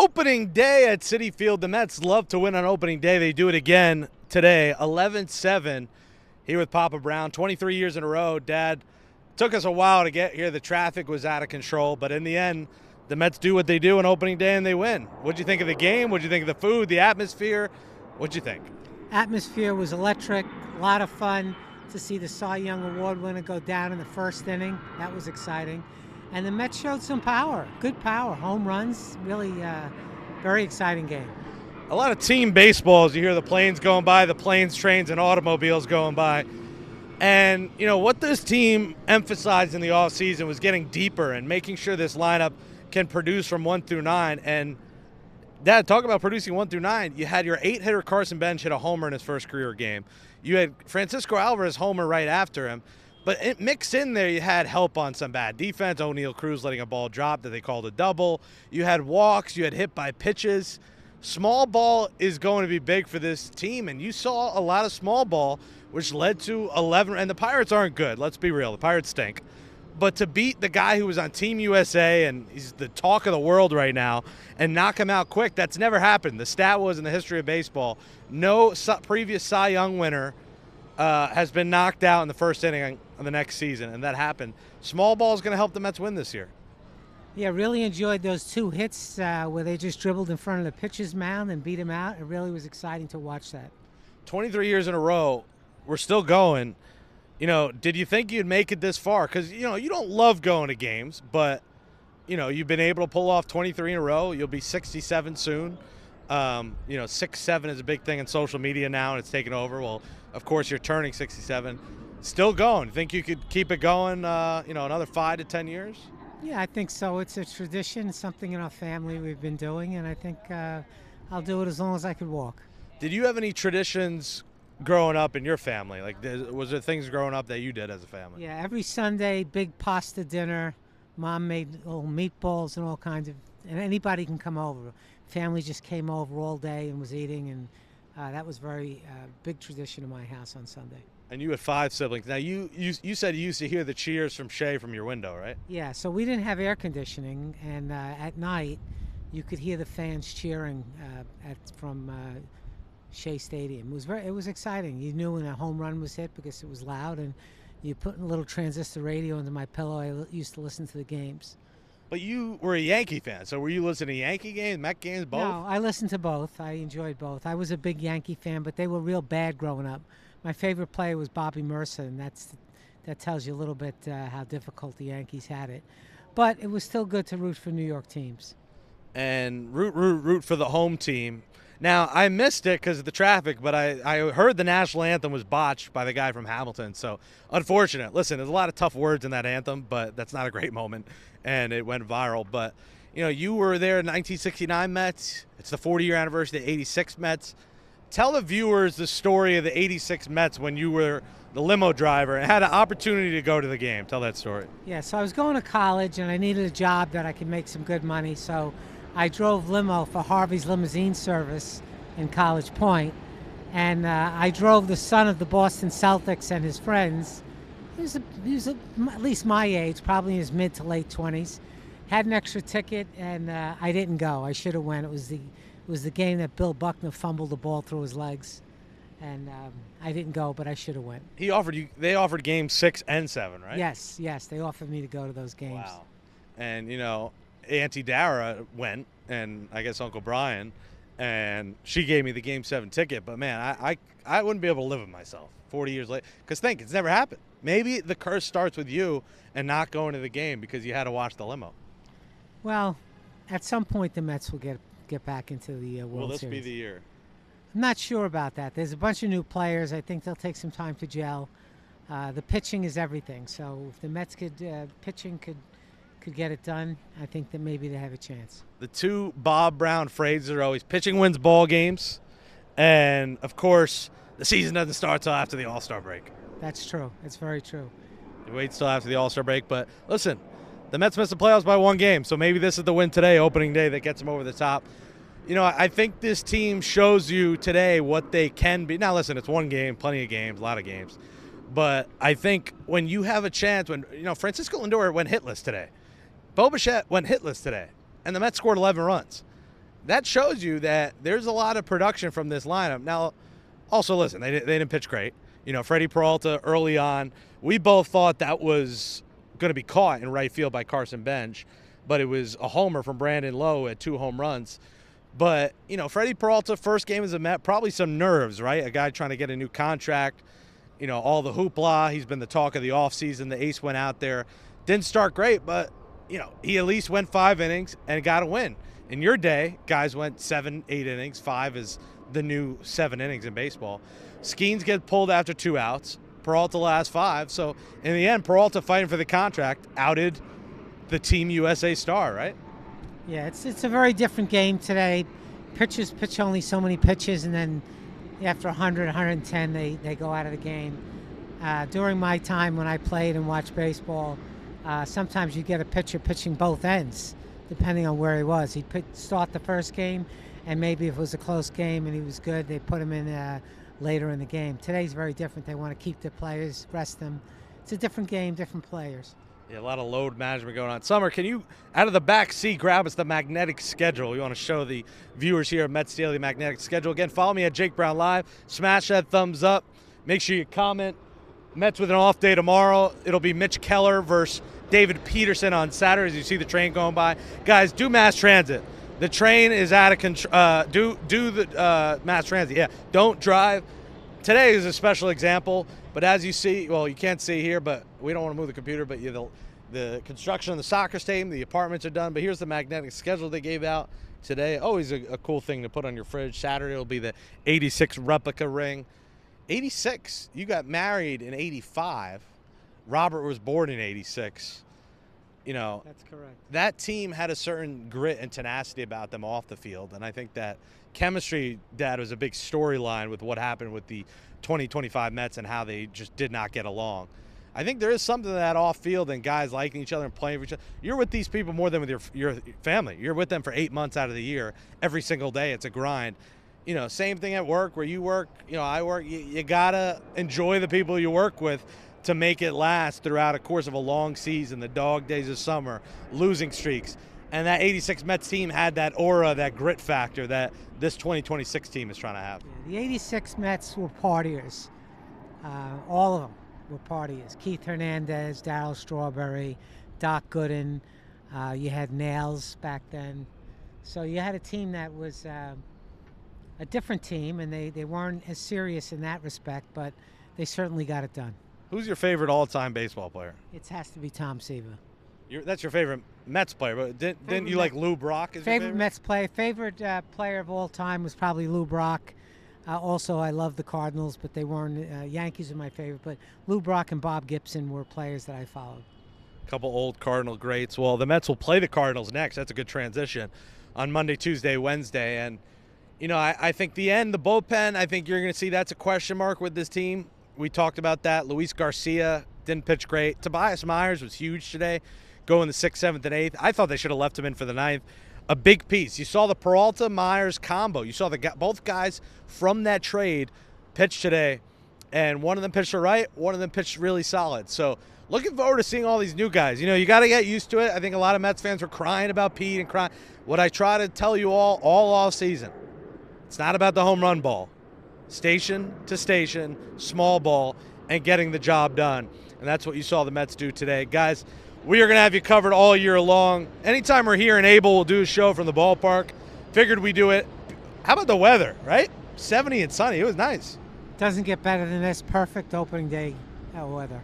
Opening day at Citi Field. The Mets love to win on opening day. They do it again today, 11-7 here with Papa Brown. 23 years in a row. Dad, took us a while to get here. The traffic was out of control, but in the end, the Mets do what they do on opening day and they win. What'd you think of the game? What'd you think of the food, the atmosphere? What'd you think? Atmosphere was electric, a lot of fun to see the Cy Young Award winner go down in the first inning. That was exciting. And the Mets showed some power, good power, home runs, really very exciting game. A lot of team baseballs. You hear the planes going by, the planes, trains, and automobiles going by. And, you know, what this team emphasized in the offseason was getting deeper and making sure this lineup can produce from 1 through 9. And, Dad, talk about producing 1 through 9. You had your 8-hitter Carson Bench hit a homer in his first career game. You had Francisco Alvarez homer right after him. But it mixed in there, you had help on some bad defense. O'Neal Cruz letting a ball drop that they called a double. You had walks. You had hit by pitches. Small ball is going to be big for this team, and you saw a lot of small ball, which led to 11. And the Pirates aren't good. Let's be real. The Pirates stink. But to beat the guy who was on Team USA, and he's the talk of the world right now, and knock him out quick, that's never happened. The stat was in the history of baseball, no previous Cy Young winner has been knocked out in the first inning of the next season, and that happened. Small ball is going to help the Mets win this year. Yeah, really enjoyed those 2 hits where they just dribbled in front of the pitcher's mound and beat him out. It really was exciting to watch that. 23 years in a row, we're still going. You know, did you think you'd make it this far? Because, you know, you don't love going to games, but, you know, you've been able to pull off 23 in a row. You'll be 67 soon. You know, 6'7" is a big thing in social media now, and it's taken over. Well, of course, you're turning 67. Still going. Think you could keep it going, you know, another 5 to 10 years? Yeah, I think so. It's a tradition, something in our family we've been doing, and I think I'll do it as long as I could walk. Did you have any traditions growing up in your family? Like, was there things growing up that you did as a family? Yeah, every Sunday, big pasta dinner. Mom made little meatballs and all kinds of, and anybody can come over. Family just came over all day and was eating, and that was very big tradition in my house on Sunday. And you had 5 siblings. Now, you said you used to hear the cheers from Shea from your window, right? Yeah, so we didn't have air conditioning, and at night you could hear the fans cheering from Shea Stadium. It was exciting. You knew when a home run was hit because it was loud, and you put a little transistor radio under my pillow. I used to listen to the games. But you were a Yankee fan, so were you listening to Yankee games, Met games, both? No, I listened to both. I enjoyed both. I was a big Yankee fan, but they were real bad growing up. My favorite player was Bobby Mercer, and that tells you a little bit how difficult the Yankees had it. But it was still good to root for New York teams. And root for the home team. Now, I missed it because of the traffic, but I heard the national anthem was botched by the guy from Hamilton. So, unfortunate. Listen, there's a lot of tough words in that anthem, but that's not a great moment, and it went viral. But, you know, you were there in 1969 Mets. It's the 40-year anniversary of the 86 Mets. Tell the viewers the story of the 86 Mets when you were the limo driver and had an opportunity to go to the game. Tell that story. Yeah, so I was going to college, and I needed a job that I could make some good money, so I drove limo for Harvey's limousine service in College Point, and I drove the son of the Boston Celtics and his friends. He was at least my age, probably in his mid to late 20s. Had an extra ticket, and I didn't go. I should have went. It was the game that Bill Buckner fumbled the ball through his legs, and I didn't go, but I should have went. They offered games 6 and 7, right? Yes, they offered me to go to those games. Wow. And, you know, Auntie Dara went, and I guess Uncle Brian, and she gave me the Game 7 ticket. But, man, I wouldn't be able to live with myself 40 years later. Because think, it's never happened. Maybe the curse starts with you and not going to the game because you had to watch the limo. Well, at some point the Mets will get back into the World Series. Will this be the year? I'm not sure about that. There's a bunch of new players. I think they'll take some time to gel. The pitching is everything. So if the Mets pitching could get it done, I think that maybe they have a chance. The 2 Bob Brown phrases are always pitching wins ball games, and, of course, the season doesn't start till after the All-Star break. That's true. It's very true. You wait till after the All-Star break. But, listen, the Mets missed the playoffs by 1 game, so maybe this is the win today, opening day, that gets them over the top. You know, I think this team shows you today what they can be. Now, listen, it's 1 game, plenty of games, a lot of games. But I think when you have a chance, when, you know, Francisco Lindor went hitless today. Bo Bichette went hitless today, and the Mets scored 11 runs. that shows you that there's a lot of production from this lineup. Now, also, listen, they didn't pitch great. Freddy Peralta early on, we both thought that was going to be caught in right field by Carson Bench, but it was a homer from Brandon Lowe at 2 home runs. But, Freddy Peralta, first game as a Met, probably some nerves, right? A guy trying to get a new contract, all the hoopla. He's been the talk of the offseason. The ace went out there. Didn't start great, but, he at least went 5 innings and got a win. In your day, guys went 7, 8 innings. 5 is the new 7 innings in baseball. Skeens get pulled after 2 outs. Peralta last 5. So, in the end, Peralta fighting for the contract outed the Team USA star, right? Yeah, it's a very different game today. Pitchers pitch only so many pitches, and then after 100, 110, they go out of the game. During my time when I played and watched baseball, sometimes you get a pitcher pitching both ends, depending on where he was. He'd start the first game, and maybe if it was a close game and he was good, they put him in later in the game. Today's very different. They want to keep the players, rest them. It's a different game, different players. Yeah, a lot of load management going on. Summer, can you, out of the back seat, grab us the magnetic schedule? We want to show the viewers here at Mets Daily magnetic schedule. Again, follow me at Jake Brown Live. Smash that thumbs up. Make sure you comment. Mets with an off day tomorrow. It'll be Mitch Keller versus David Peterson on Saturday as you see the train going by. Guys, do mass transit. The train is out of control. Do the mass transit. Yeah, don't drive. Today is a special example, but as you see, well, you can't see here, but we don't want to move the computer, but the construction of the soccer stadium, the apartments are done, but here's the magnetic schedule they gave out today. Always a cool thing to put on your fridge. Saturday will be the 86 replica ring. 86, you got married in 85. Robert was born in 86. That's correct. That team had a certain grit and tenacity about them off the field, and I think that chemistry, Dad, was a big storyline with what happened with the 2025 Mets and how they just did not get along. I think there is something to that off field and guys liking each other and playing for each other. You're with these people more than with your family. You're with them for 8 months out of the year. Every single day, it's a grind. Same thing at work where you work, I work. You got to enjoy the people you work with to make it last throughout a course of a long season, the dog days of summer, losing streaks. And that 86 Mets team had that aura, that grit factor that this 2026 team is trying to have. The 86 Mets were partiers. All of them were partiers. Keith Hernandez, Darryl Strawberry, Doc Gooden. You had Nails back then. So you had a team that was a different team, and they weren't as serious in that respect, but they certainly got it done. Who's your favorite all-time baseball player? It has to be Tom Seaver. That's your favorite Mets player, but didn't you like Lou Brock? Favorite Mets player. Favorite player of all time was probably Lou Brock. Also, I love the Cardinals, but they weren't. Yankees are my favorite, but Lou Brock and Bob Gibson were players that I followed. A couple old Cardinal greats. Well, the Mets will play the Cardinals next. That's a good transition on Monday, Tuesday, Wednesday. And, I think the bullpen, I think you're going to see that's a question mark with this team. We talked about that. Luis Garcia didn't pitch great. Tobias Myers was huge today, going the 6th, 7th, and 8th. I thought they should have left him in for the 9th. A big piece. You saw the Peralta-Myers combo. You saw both guys from that trade pitch today, and one of them pitched right, one of them pitched really solid. So looking forward to seeing all these new guys. You got to get used to it. I think a lot of Mets fans were crying about Pete and crying. What I try to tell you all off season, it's not about the home run ball. Station to station, small ball, and getting the job done. And that's what you saw the Mets do today. Guys, we are going to have you covered all year long. Anytime we're here in Able, we'll do a show from the ballpark. Figured we'd do it. How about the weather, right? 70 and sunny. It was nice. Doesn't get better than this. Perfect opening day weather.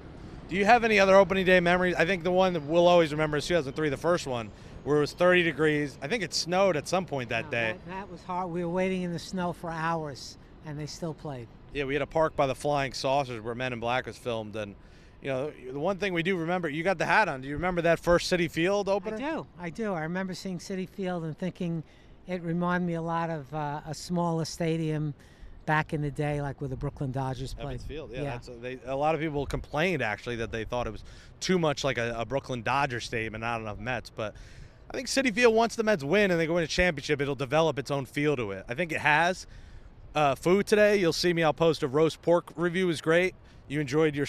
Do you have any other opening day memories? I think the one that we'll always remember is 2003, the first one, where it was 30 degrees. I think it snowed at some point that day. That was hard. We were waiting in the snow for hours, and they still played. Yeah, we had a park by the Flying Saucers where Men in Black was filmed, and the one thing we do remember, you got the hat on. Do you remember that first Citi Field opener? I do. I remember seeing Citi Field and thinking it reminded me a lot of a smaller stadium back in the day, like where the Brooklyn Dodgers played. Evans Field, yeah. A lot of people complained, actually, that they thought it was too much like a Brooklyn Dodgers stadium and not enough Mets, but I think Citi Field, once the Mets win and they go win a championship, it'll develop its own feel to it. I think it has. Food today, you'll see me, I'll post a roast pork review. Is great. You enjoyed your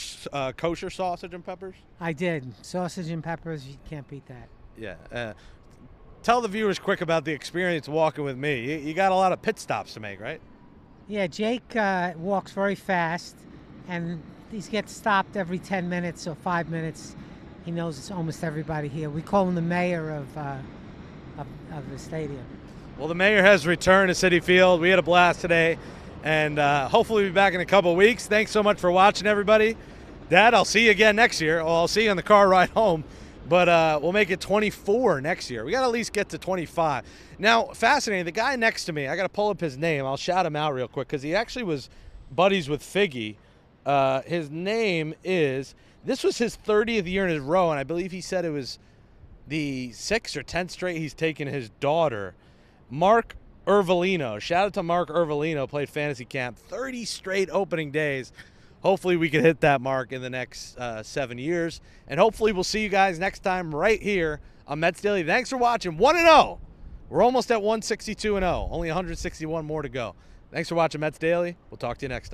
kosher sausage and peppers? I did. Sausage and peppers, you can't beat that. Yeah. tell the viewers quick about the experience walking with me. You got a lot of pit stops to make, right? Yeah, Jake walks very fast, and he gets stopped every 10 minutes or 5 minutes. He knows it's almost everybody here. We call him the mayor of the stadium. Well, the mayor has returned to Citi Field. We had a blast today, and hopefully we'll be back in a couple of weeks. Thanks so much for watching, everybody. Dad, I'll see you again next year. Well, I'll see you on the car ride home. But we'll make it 24 next year. We got to at least get to 25. Now, fascinating, the guy next to me, I got to pull up his name. I'll shout him out real quick because he actually was buddies with Figgy. His name is, this was his 30th year in a row, and I believe he said it was the 6th or 10th straight he's taken his daughter. Mark Ervolino. Shout out to Mark Ervolino, played fantasy camp. 30 straight opening days. Hopefully we can hit that mark in the next 7 years. And hopefully we'll see you guys next time right here on Mets Daily. Thanks for watching. 1-0. We're almost at 162-0. Only 161 more to go. Thanks for watching Mets Daily. We'll talk to you next time.